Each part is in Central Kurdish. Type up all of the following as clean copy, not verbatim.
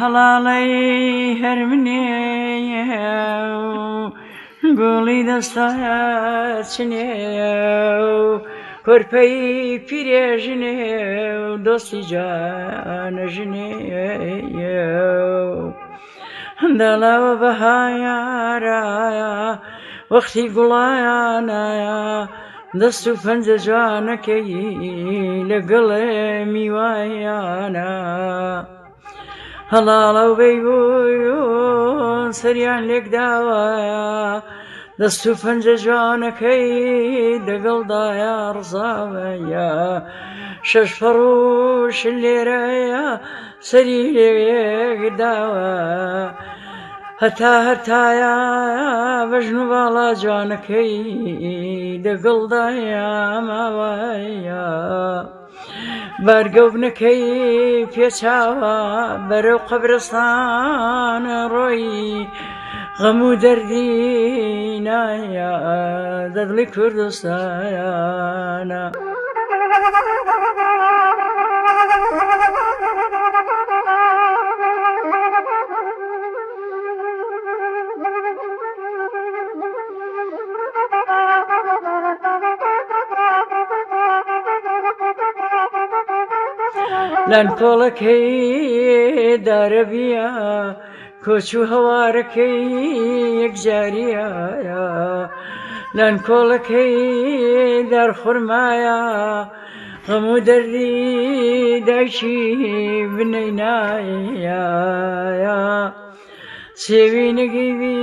هەڵاڵەی هەر منێ گوڵی دەستە چنێ کۆرپەی پیرێژنێ و دۆستی جانەژنێ دەڵاوە بەهایارایە وەختی گوڵایانایە دەست و پەنجە جوانەکەی لەگەڵێ میوایانە هەڵاڵە و بەیبوویون سەریان لێک داوایە دەست و پەنجە جوانەکەی دەگەڵدایە ڕزاوەیە شەش پەڕوش لێرەیە سەری لێک داوە هەتایە بەژن و باڵا جوانەکەی دەگەڵدایە ماوایە بارگەوبنەکەی پێچاوە بەرەو قەبرستانە ڕۆی غەم و دەردی نایە دەدڵی کوردستانە لەنکۆڵەکەی دارەبیە کۆچ و هەوارەکەی یەکجاریە لەنکۆڵەکەی دارخورمایە غەم و دەردی دایکی بنەینایە سێوینەگەیبی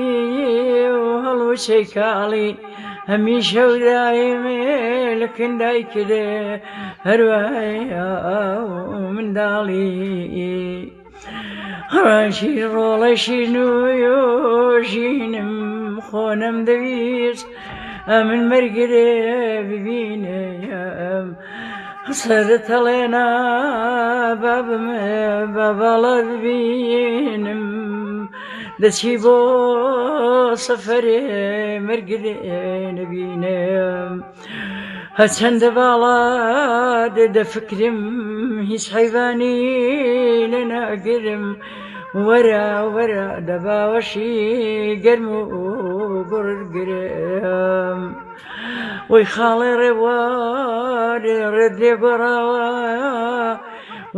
و هەڵوچەی کاڵی هەمیشە و دایمێ لە کندای کرێ هەروایە منداڵی ڕاشی ڕۆڵەشی نوۆژینم خۆنم دەویست ئەمن مەرگرێ ببینێم سەرت هەڵێنا بابمە باباڵە ببینم دەچی بۆ سەفەرێ مەرگرێ نەبینێم هەچەندە باڵا دەفکرم هیچ حەیوانی لە ناگرم وەرە لە باوەشی گەرم و گوڕگرم وەی خاڵی ڕێبوارێ ڕێت لێ گۆڕاوە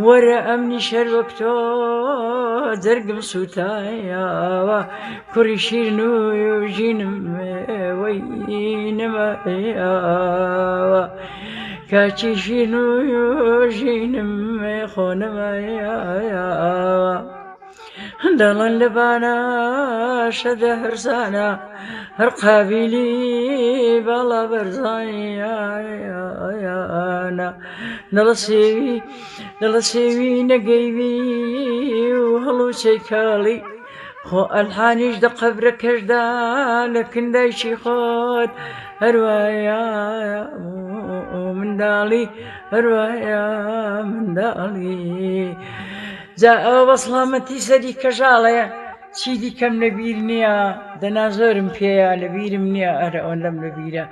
وەرە ئەمنی شەر وەک تۆ جەرگم سوتایەوە کوڕی شیرن و ژینم وەی نەمایەوە کاچی شیرن و ژینم خۆ نەمایەوە دەڵێن لە باناشەدە هەرزانە هەر قابیلی باڵا بەرزانە دڵە سێوی نەگەیوی و هەڵوچەی کاڵی خۆ ئەلحانیش دە قەبرە کەشدا لە کندایشی خۆت هەروایە منداڵی هەروایە منداڵی جا ئەوە بەسڵامەتی سەری کەژاڵەیە چی دیکەم لەبیر نییە دەنا زۆرم پێیە لەبیرم نییە ئەرە ئەوەندەم لەبیرە